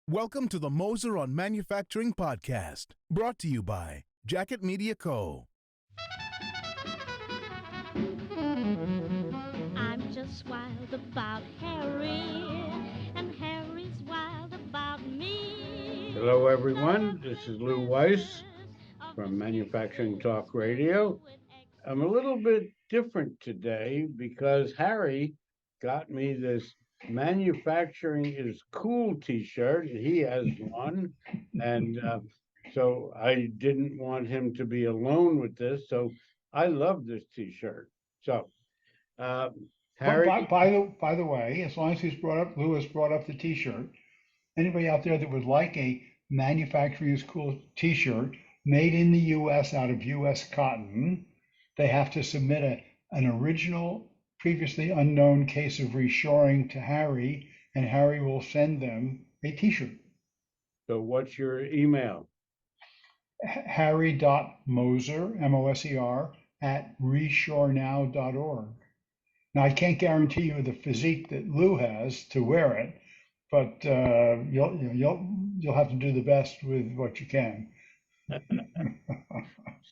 Welcome to the Moser On Manufacturing podcast, brought to you by Jacket Media Co. I'm just wild about Harry, and Harry's wild about me. Hello, everyone. This is Lou Weiss from Manufacturing Talk Radio. I'm a little bit different today because Harry got me this Manufacturing is Cool t shirt. He has one. And so I didn't want him to be alone with this. So I love this t shirt. So, uh, But Harry, by the way, as long as Lou has brought up the T-shirt, anybody out there that would like a manufacturing is cool T-shirt made in the U.S. out of U.S. cotton, they have to submit an original, previously unknown case of reshoring to Harry, and Harry will send them a T-shirt. so what's your email? Harry.moser, M-O-S-E-R, at reshorenow.org. Now, I can't guarantee you the physique that Lou has to wear it, but you'll have to do the best with what you can.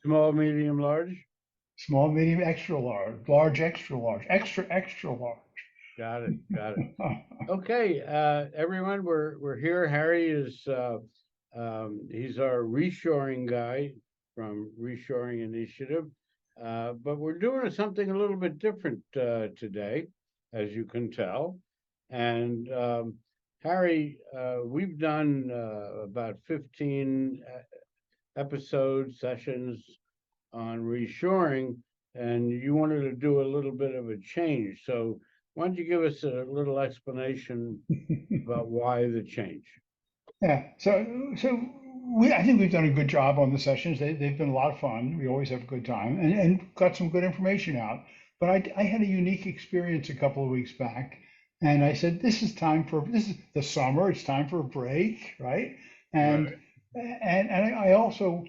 Small, medium, large? Small, medium, extra large, large, extra large, extra, extra large. Got it. Got it. Okay, everyone, we're here. Harry is he's our reshoring guy from Reshoring Initiative, but we're doing something a little bit different today, as you can tell. And Harry, we've done about 15 episode sessions on reshoring, and you wanted to do a little bit of a change. So why don't you give us a little explanation about why the change? Yeah, I think we've done a good job on the sessions. They've been a lot of fun. We always have a good time and got some good information out. But I had a unique experience a couple of weeks back, and I said, this is the summer. It's time for a break, right? And I also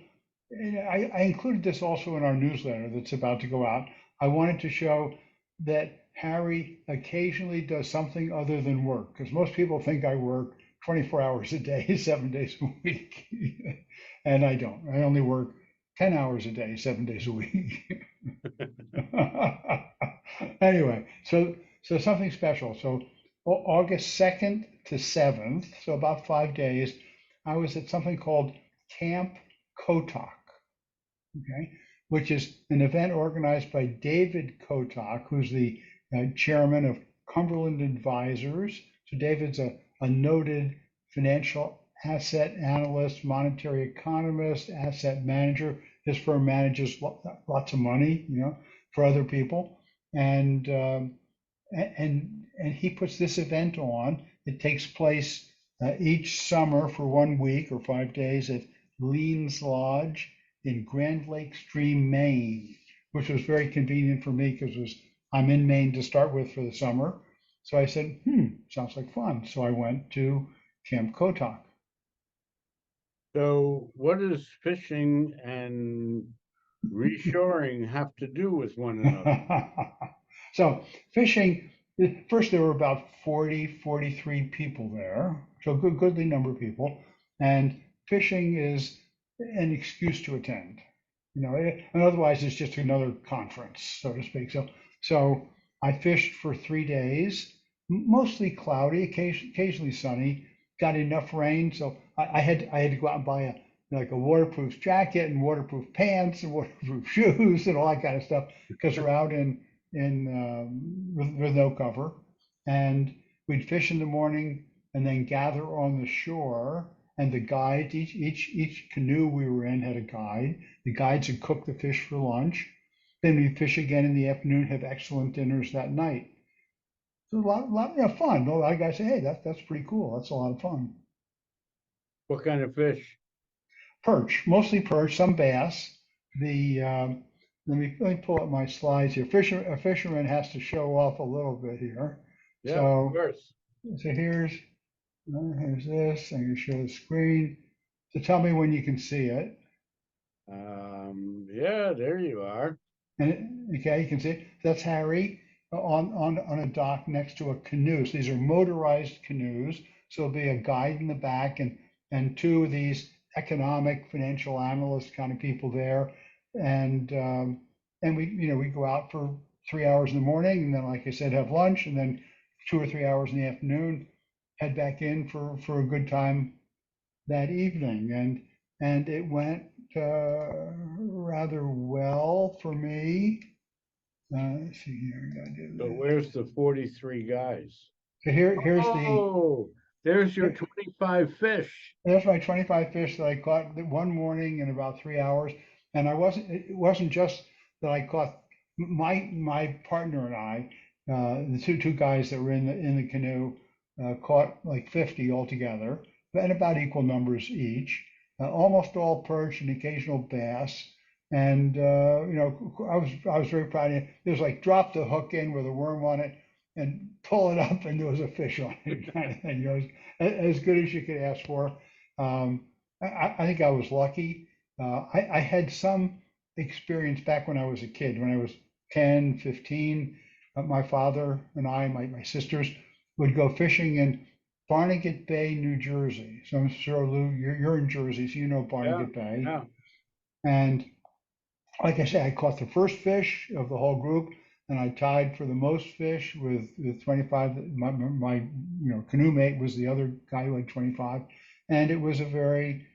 I included this also in our newsletter that's about to go out. I wanted to show that Harry occasionally does something other than work, because most people think I work 24 hours a day, 7 days a week. And I don't. I only work 10 hours a day, 7 days a week. Anyway, so something special. So August 2nd to 7th, so about 5 days, I was at something called Camp Kotok, okay, which is an event organized by David Kotok, who's the chairman of Cumberland Advisors. So David's a noted financial asset analyst, monetary economist, asset manager. His firm manages lots of money, for other people, and he puts this event on. It takes place each summer for 1 week or 5 days at Leans Lodge in Grand Lake Stream, Maine, which was very convenient for me because I'm in Maine to start with for the summer. So I said, sounds like fun. So I went to Camp Kotok. So what does fishing and reshoring have to do with one another? So fishing, first there were about 43 people there, so a goodly number of people. And fishing is an excuse to attend, and otherwise it's just another conference, so to speak. So I fished for 3 days, mostly cloudy, occasionally sunny, got enough rain. So I had to go out and buy a waterproof jacket and waterproof pants and waterproof shoes and all that kind of stuff because we're out with no cover. And we'd fish in the morning and then gather on the shore. And the guide, each canoe we were in had a guide. The guides would cook the fish for lunch. Then we'd fish again in the afternoon, have excellent dinners that night. So a lot of fun. A lot of guys say, "Hey, that's pretty cool. That's a lot of fun." What kind of fish? Perch, mostly perch, some bass. Let me pull up my slides here. A fisherman has to show off a little bit here. Yeah, of So course. here's this. I'm going to show the screen. So tell me when you can see it. Yeah, there you are. And okay, you can see that's Harry on a dock next to a canoe. So these are motorized canoes. So there'll be a guide in the back and two of these economic financial analyst kind of people there. And we go out for 3 hours in the morning, and then, like I said, have lunch, and then 2 or 3 hours in the afternoon, head back in for a good time that evening. And it went rather well for me. Let's see here. So where's the 43 guys? So here's Oh, there's your 25 fish. there's my 25 fish that I caught one morning in about 3 hours. And it wasn't just that I caught my partner and I, the two guys that were in the canoe, caught like 50 altogether, and about equal numbers each, almost all perch and occasional bass. And I was very proud of it. It was like drop the hook in with a worm on it and pull it up, and there was a fish on it, kind of thing. You know, as good as you could ask for. I think I was lucky. I had some experience back when I was a kid, when I was 10, 15. My father and my sisters would go fishing in Barnegat Bay, New Jersey. So I'm sure, Lou, you're in Jersey, so you know Barnegat Bay. Yeah. And like I said, I caught the first fish of the whole group, and I tied for the most fish with 25. My canoe mate was the other guy who had 25, and it was a very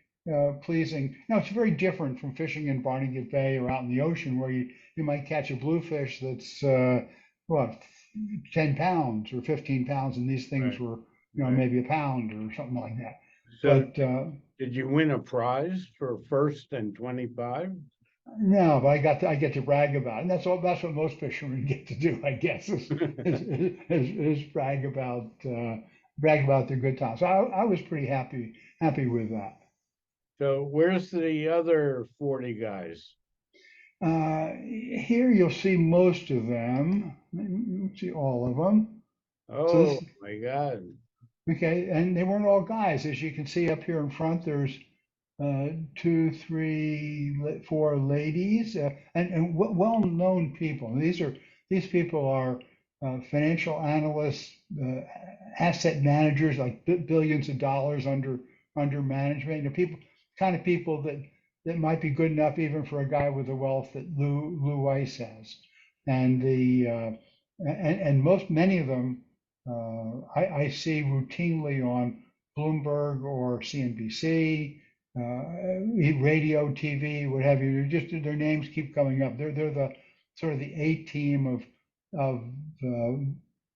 pleasing. Now it's very different from fishing in Barnegat Bay or out in the ocean, where you might catch a bluefish that's 10 pounds or 15 pounds, and these things Right. were Right. maybe a pound or something like that. So But did you win a prize for first and 25? no, but I get to brag about it. And that's what most fishermen get to do, I guess, is brag about their good times. So I was pretty happy with that. So where's the other 40 guys? Here you'll see most of them. You'll see all of them. Oh my God. Okay, and they weren't all guys. As you can see up here in front, there's 2, 3, 4 ladies, and well-known people. These people are financial analysts, asset managers, like billions of dollars under management. People that might be good enough even for a guy with the wealth that Lou Weiss has, and many of them I see routinely on Bloomberg or CNBC, radio, TV, what have you. Just their names keep coming up. They're the sort of the A team of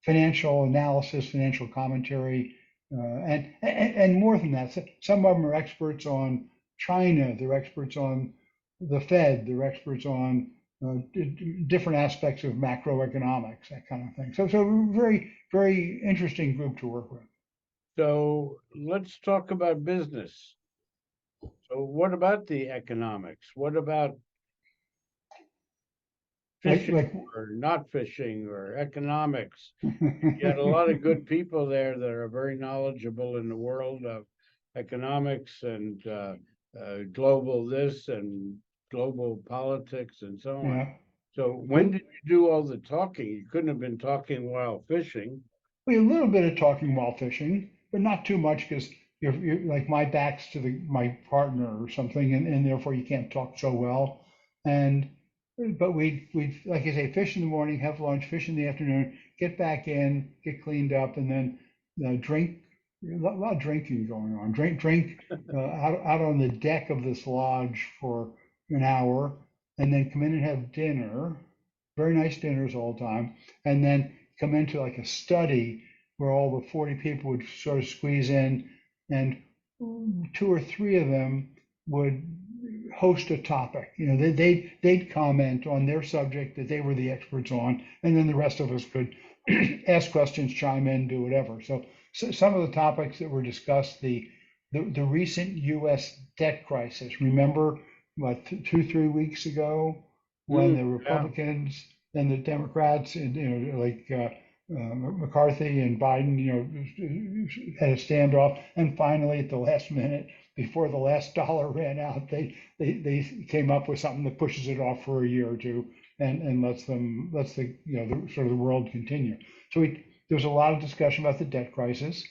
financial analysis, financial commentary, and more than that. Some of them are experts on China. They're experts on the Fed. They're experts on different aspects of macroeconomics, that kind of thing. So very, very interesting group to work with. So let's talk about business. So what about the economics? What about fishing or not fishing or economics? You had a lot of good people there that are very knowledgeable in the world of economics and global this and global politics and so on. Yeah. So when did you do all the talking? You couldn't have been talking while fishing. We had a little bit of talking while fishing, but not too much, because you're like my back's to my partner or something, and therefore you can't talk so well. But we like I say, fish in the morning, have lunch, fish in the afternoon, get back in, get cleaned up, and then drink. A lot of drinking going on. Drink out on the deck of this lodge for an hour, and then come in and have dinner. Very nice dinners all the time, and then come into like a study where all the 40 people would sort of squeeze in, and 2 or 3 of them would host a topic. They'd comment on their subject that they were the experts on, and then the rest of us could ask questions, chime in, do whatever. So some of the topics that were discussed, the recent U.S. debt crisis. Remember, what, 2, 3 weeks ago, when the Republicans and the Democrats, and McCarthy and Biden, had a standoff, and finally at the last minute, before the last dollar ran out, they came up with something that pushes it off for a year or two, and lets the sort of the world continue. So there was a lot of discussion about the debt crisis.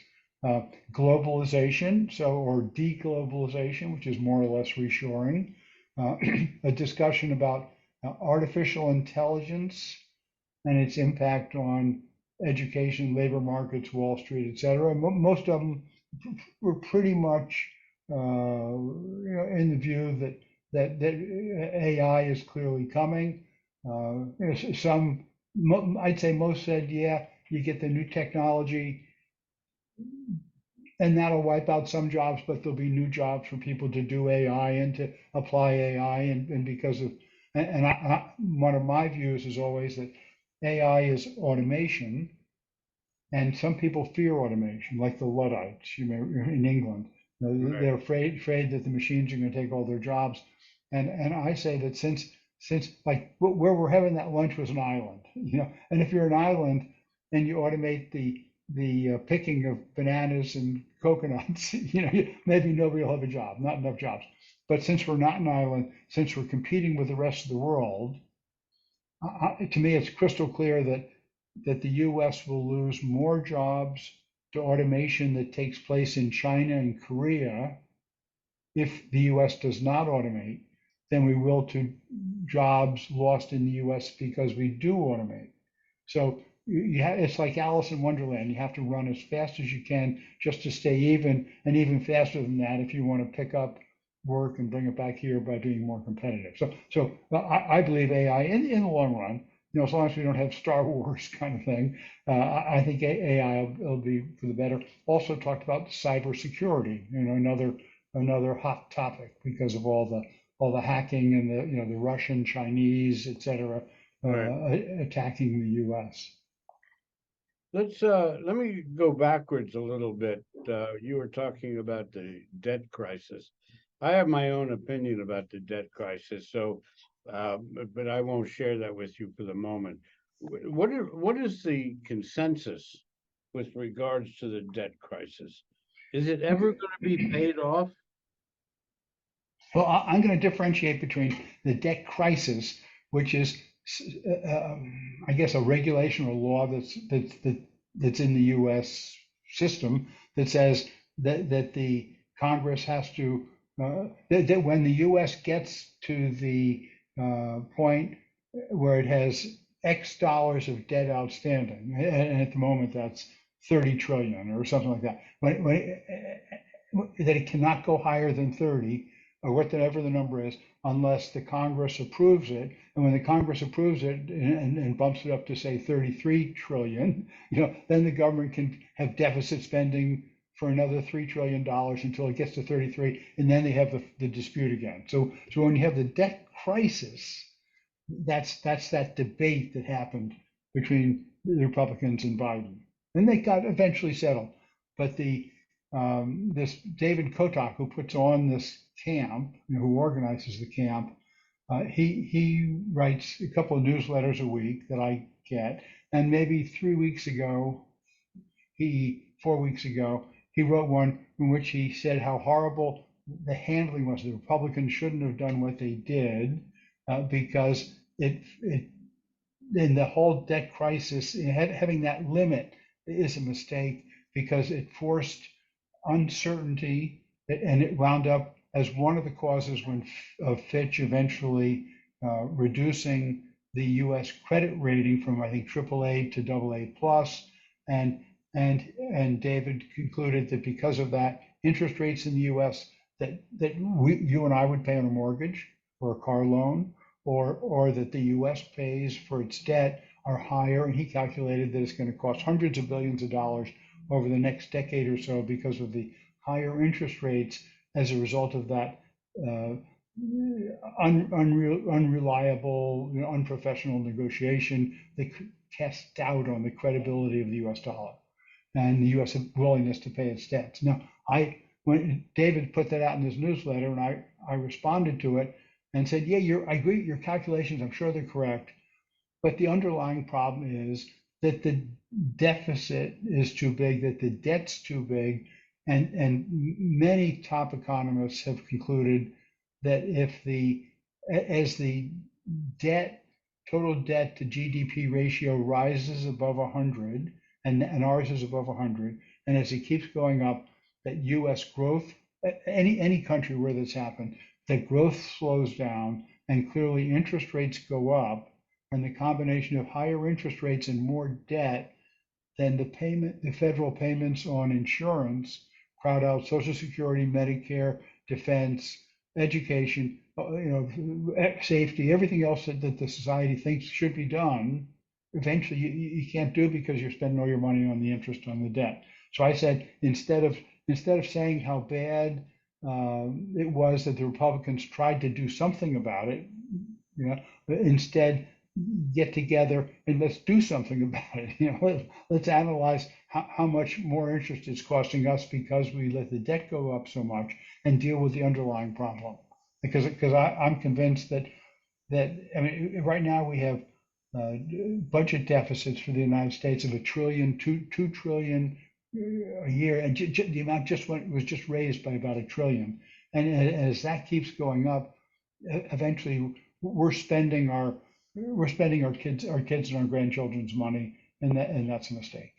globalization, or deglobalization, which is more or less reshoring, a discussion about artificial intelligence and its impact on education, labor markets, Wall Street, et cetera. Most of them were pretty much in the view that AI is clearly coming. Some, I'd say most said, yeah, you get the new technology and that'll wipe out some jobs, but there'll be new jobs for people to do AI and to apply AI. And because of, one of my views is always that AI is automation, and some people fear automation, like the Luddites, in England. They're afraid that the machines are going to take all their jobs. And I say that since like where we're having that lunch was an island, and if you're an island and you automate the picking of bananas and coconuts, maybe nobody will have a job, not enough jobs. But since we're not an island, since we're competing with the rest of the world, to me, it's crystal clear that the US will lose more jobs to automation that takes place in China and Korea if the US does not automate than we will to jobs lost in the US because we do automate. So it's like Alice in Wonderland. You have to run as fast as you can just to stay even, and even faster than that if you want to pick up work and bring it back here by being more competitive. So I believe AI in the long run, as long as we don't have Star Wars kind of thing, I think AI will be for the better. Also talked about cybersecurity, another hot topic because of all the hacking and the Russian, Chinese, et cetera, attacking the U.S. Let me go backwards a little bit. You were talking about the debt crisis. I have my own opinion about the debt crisis, so but I won't share that with you for the moment. What is the consensus with regards to the debt crisis? Is it ever going to be paid off? Well, I'm going to differentiate between the debt crisis, which is, I guess, a regulation or law that's in the U.S. system that says that the Congress has to that when the U.S. gets to the point where it has X dollars of debt outstanding, and at the moment that's 30 trillion or something like that, that it cannot go higher than 30 or whatever the number is, unless the Congress approves it. And when the Congress approves it and bumps it up to say 33 trillion, then the government can have deficit spending for another $3 trillion until it gets to 33, and then they have the dispute again. So when you have the debt crisis, that's that debate that happened between the Republicans and Biden, and they got eventually settled. But this David Kotok, who puts on this camp, who organizes the camp, he writes a couple of newsletters a week that I get, and maybe 4 weeks ago, he wrote one in which he said how horrible the handling was. The Republicans shouldn't have done what they did because it in the whole debt crisis, having that limit is a mistake because it forced uncertainty, and it wound up as one of the causes of Fitch eventually reducing the U.S. credit rating from, I think, AAA to AA plus, and David concluded that because of that, interest rates in the U.S. that you and I would pay on a mortgage or a car loan, or that the U.S. pays for its debt are higher, and he calculated that it's going to cost hundreds of billions of dollars over the next decade or so because of the higher interest rates as a result of that unreliable, unprofessional negotiation that cast doubt on the credibility of the U.S. dollar and the U.S. willingness to pay its debts. Now, when David put that out in his newsletter, and I responded to it and said, yeah, I agree, your calculations, I'm sure they're correct, but the underlying problem is that the deficit is too big, that the debt's too big, and many top economists have concluded that as the total debt to GDP ratio rises above 100, and ours is above 100, And as it keeps going up, that US growth, any country where this happened, that growth slows down and clearly interest rates go up, and the combination of higher interest rates and more debt, then the federal payments on insurance crowd out Social Security, Medicare, defense, education, safety, everything else that the society thinks should be done. Eventually, you can't do because you're spending all your money on the interest on the debt. So I said, instead of saying how bad it was that the Republicans tried to do something about it, instead get together and let's do something about it. Let's analyze how much more interest it's costing us because we let the debt go up so much, and deal with the underlying problem. Because I'm convinced that I mean, right now we have budget deficits for the United States of $1 trillion, $2 trillion a year, and the amount was just raised by about $1 trillion. And as that keeps going up, eventually we're spending our kids and our grandchildren's money, and that's a mistake.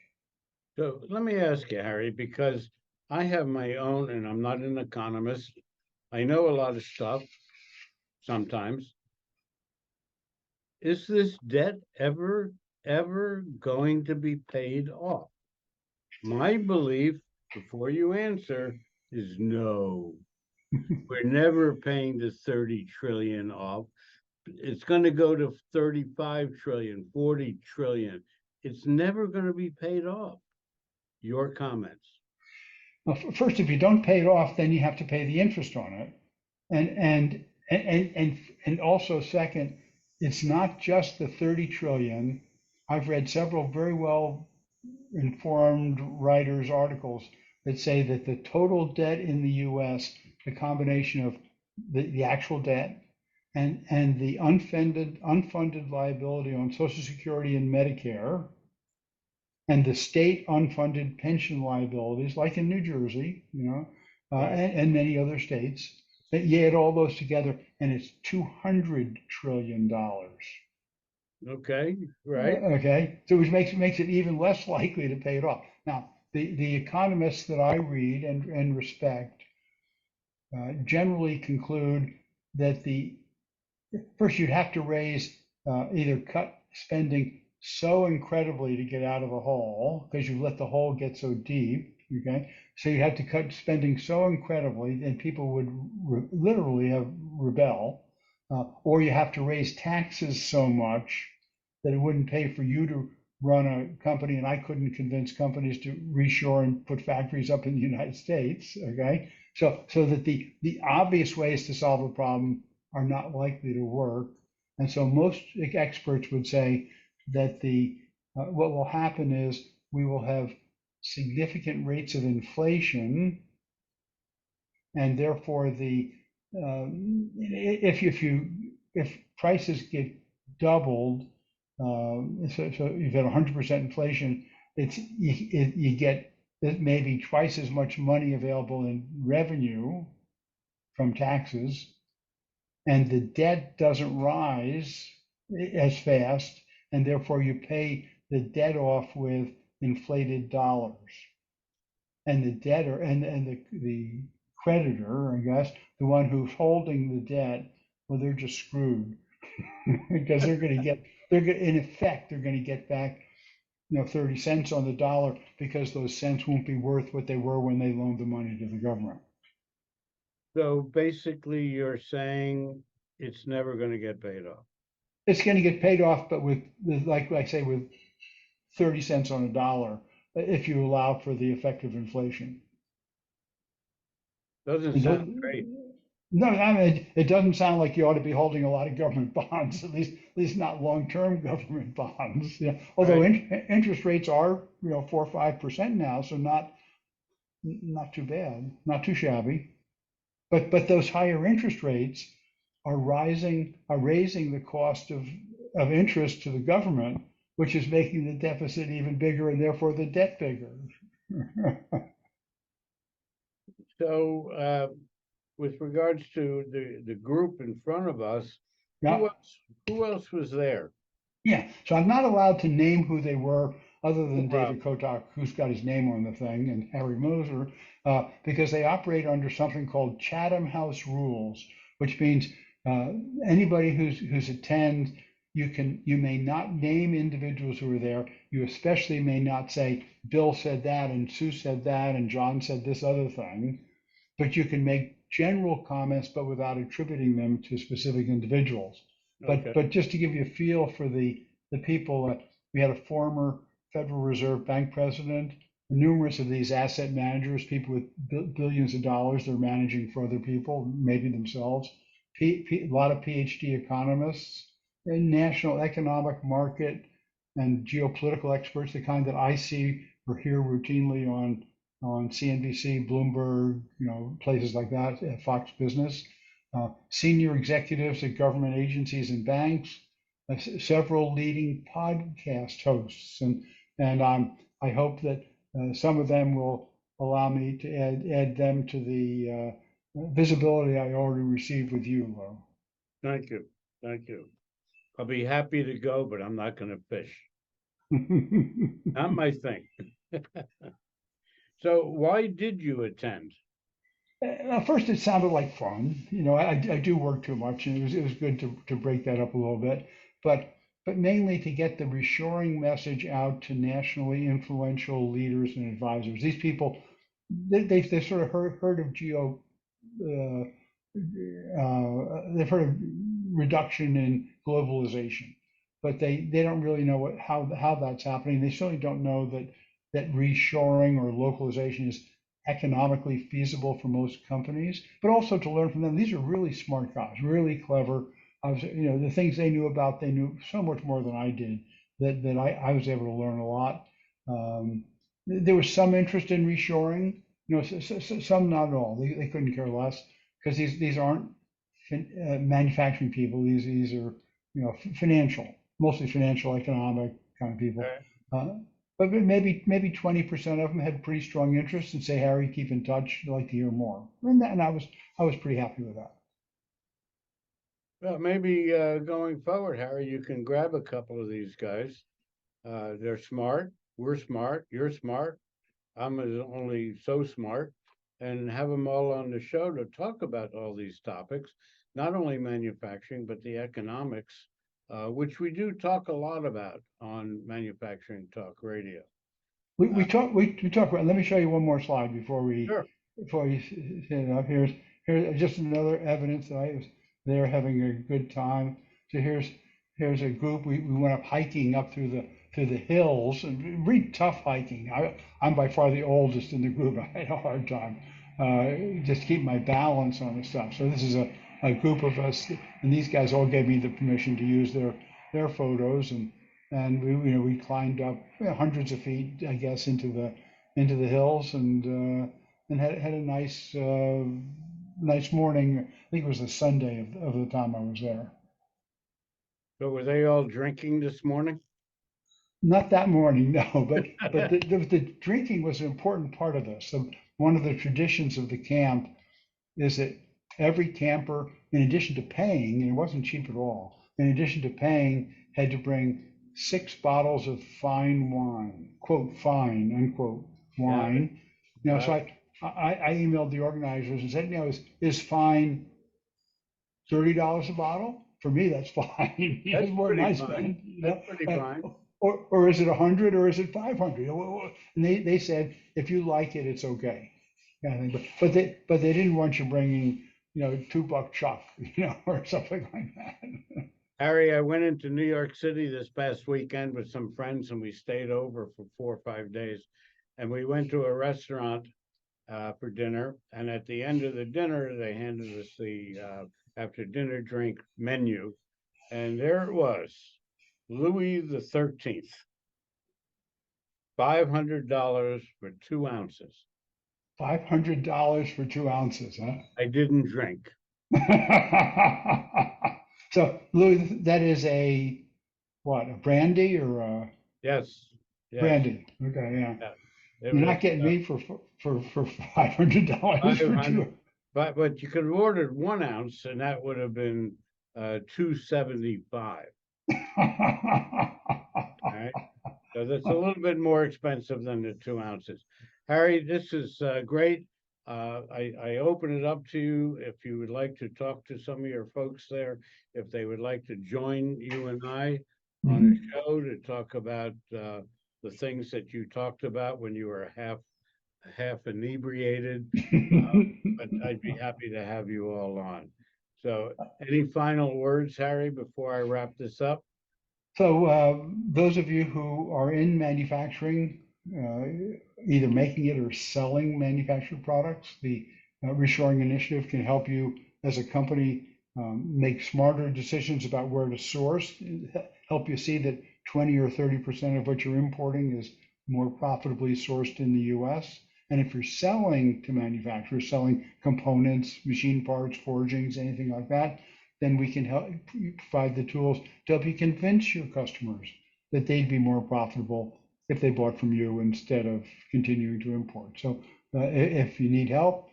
So let me ask you, Harry, because I have my own, and I'm not an economist. I know a lot of stuff sometimes. Is this debt ever going to be paid off? My belief, before you answer, is no. We're never paying the 30 trillion off. It's going to go to 35 trillion, 40 trillion. It's never going to be paid off. Your comments. Well, first, if you don't pay it off, then you have to pay the interest on it. And also, second, it's not just the 30 trillion. I've read several very well informed writers' articles that say that the total debt in the US, the combination of the actual debt and the unfunded liability on Social Security and Medicare, and the state unfunded pension liabilities, like in New Jersey, and many other states, that you add all those together, and it's $200 trillion. Okay, right. Okay, so which makes it even less likely to pay it off. Now, the economists that I read and respect generally conclude that first you'd have to raise either cut spending so incredibly to get out of the hole because you've let the hole get so deep. Okay, so you have to cut spending so incredibly, and people would literally rebel, or you have to raise taxes so much that it wouldn't pay for you to run a company, and I couldn't convince companies to reshore and put factories up in the United States. Okay, so that the obvious ways to solve a problem are not likely to work, and so most experts would say that what will happen is we will have significant rates of inflation, and therefore if prices get doubled, so you've got 100% inflation, you get maybe twice as much money available in revenue from taxes, and the debt doesn't rise as fast, and therefore you pay the debt off with inflated dollars. And the debtor and the creditor, I guess, the one who's holding the debt, well, they're just screwed because in effect, they're going to get back 30 cents on the dollar because those cents won't be worth what they were when they loaned the money to the government. So basically, you're saying it's never going to get paid off. It's going to get paid off, but with like I say, with 30 cents on a dollar, if you allow for the effective inflation. Doesn't sound great. No, I mean, it doesn't sound like you ought to be holding a lot of government bonds, at least not long-term government bonds. Although right. Interest rates are 4 or 5% now, so not too bad, not too shabby. But those higher interest rates are raising the cost of interest to the government, which is making the deficit even bigger and therefore the debt bigger. So with regards to the group in front of us, yeah. Who else was there? Yeah, so I'm not allowed to name who they were. other than Wow. David Kotok, who's got his name on the thing, and Harry Moser, because they operate under something called Chatham House rules, which means uh, anybody who's attend, you may not name individuals who are there. You especially may not say Bill said that and Sue said that and John said this other thing, but you can make general comments, but without attributing them to specific individuals. Okay. But just to give you a feel for the people, we had a former Federal Reserve Bank president, numerous of these asset managers, people with billions of dollars they're managing for other people, maybe themselves, a lot of PhD economists, and national economic market and geopolitical experts, the kind that I see or hear routinely on CNBC, Bloomberg, places like that, Fox Business, senior executives at government agencies and banks, several leading podcast hosts, and I hope that some of them will allow me to add them to the visibility I already received with you, Lou. Thank you. Thank you. I'll be happy to go, but I'm not going to fish. Not my thing. So why did you attend? At first, it sounded like fun. I do work too much, and it was good to break that up a little bit. But mainly to get the reshoring message out to nationally influential leaders and advisors. These people, they sort of heard of uh, they've heard of reduction in globalization, but they don't really know how that's happening. They certainly don't know that reshoring or localization is economically feasible for most companies, but also to learn from them. These are really smart guys, really clever. The things they knew about, they knew so much more than I did that I was able to learn a lot. There was some interest in reshoring, some not at all. They couldn't care less because these aren't manufacturing people. These are financial, mostly financial, economic kind of people. Okay. Uh, but maybe 20% of them had pretty strong interest and say, Harry, keep in touch. I'd like to hear more. And I was pretty happy with that. Well, maybe going forward, Harry, you can grab a couple of these guys. They're smart. We're smart. You're smart. I'm only so smart, and have them all on the show to talk about all these topics, not only manufacturing, but the economics, which we do talk a lot about on Manufacturing Talk Radio. We talk about. Let me show you one more slide Sure. before you set it up. Here's just another evidence that I was there having a good time. So here's a group. We went up hiking up through the hills, and really tough hiking. I'm by far the oldest in the group. I had a hard time just keep my balance on the stuff. So this is a group of us, and these guys all gave me the permission to use their photos, and we climbed up hundreds of feet, I guess, into the hills, and had a nice morning. I think it was a Sunday of the time I was there. So were they all drinking this morning? Not that morning, no, but the drinking was an important part of this. So one of the traditions of the camp is that every camper, in addition to paying, and it wasn't cheap at all, in addition to paying, had to bring 6 bottles of fine wine, quote, fine, unquote, wine. So I emailed the organizers and said, is fine $30 a bottle? For me, that's fine. That's It's more than pretty I fine. spend. That's pretty fine. Or is it 100 or is it 500? And they said, if you like it, it's okay. Kind of thing. But they didn't want you bringing, $2 chuck, or something like that. Harry, I went into New York City this past weekend with some friends, and we stayed over for 4 or 5 days. And we went to a restaurant for dinner. And at the end of the dinner, they handed us the after dinner drink menu. And there it was, Louis the 13th, $500 for 2 ounces. $500 for 2 ounces, huh? I didn't drink. So, Louis, that is a brandy or a Yes. brandy? Okay, yeah. Yeah. You're not getting me for $500 for 2. But you could have ordered 1 ounce, and that would have been $275. All right. So that's a little bit more expensive than the 2 ounces. Harry, this is great. I open it up to you if you would like to talk to some of your folks there, if they would like to join you and I on Mhm. a show to talk about the things that you talked about when you were half inebriated. But I'd be happy to have you all on. So, any final words, Harry, before I wrap this up? So those of you who are in manufacturing, uh, either making it or selling manufactured products, the Reshoring Initiative can help you as a company make smarter decisions about where to source, help you see that 20 or 30% of what you're importing is more profitably sourced in the US. And if you're selling to manufacturers, selling components, machine parts, forgings, anything like that, then we can help provide the tools to help you convince your customers that they'd be more profitable if they bought from you instead of continuing to import. So if you need help,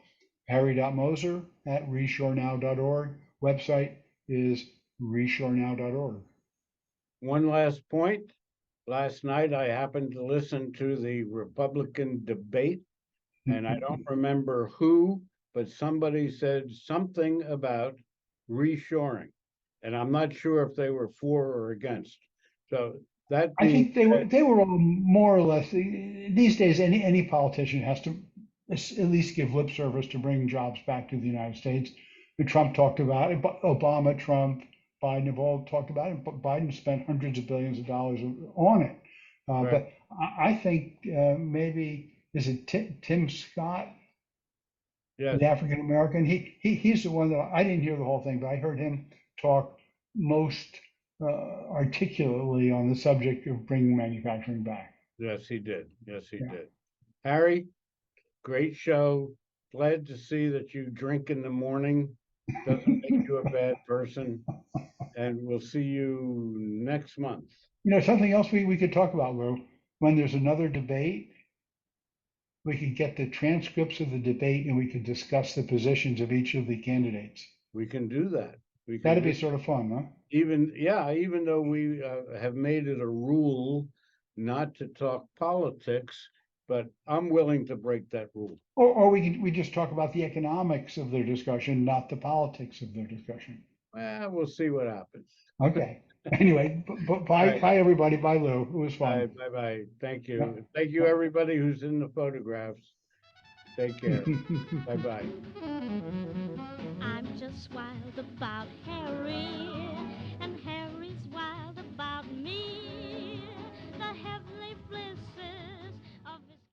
harry.moser@reshorenow.org. Website is reshorenow.org. One last point. Last night, I happened to listen to the Republican debate, and I don't remember who, but somebody said something about reshoring. And I'm not sure if they were for or against. So that I being think they were all more or less these days. Any politician has to at least give lip service to bring jobs back to the United States. Trump talked about it. Obama, Trump, Biden have all talked about it. But Biden spent hundreds of billions of dollars on it. right, But I think maybe is it Tim Scott, yes, the African American? He's the one that I didn't hear the whole thing, but I heard him talk most articulately on the subject of bringing manufacturing back. yes, he did. Yes, he Yeah. did. Harry, great show. Glad to see that you drink in the morning. Doesn't make you a bad person. And we'll see you next month. Something else we could talk about, Lou, when there's another debate, we could get the transcripts of the debate and we could discuss the positions of each of the candidates. We can do that. We can That'd do be sort of fun, huh? even though we have made it a rule not to talk politics, but I'm willing to break that rule. Or we just talk about the economics of their discussion, not the politics of their discussion. Well, we'll see what happens. Okay. Anyway, All bye, right. bye, everybody. Bye, Lou. It was Bye, fun. bye, bye. Thank Yeah. you. Thank you, everybody who's in the photographs. Take care. Bye, bye. I'm just wild about Harry, and Harry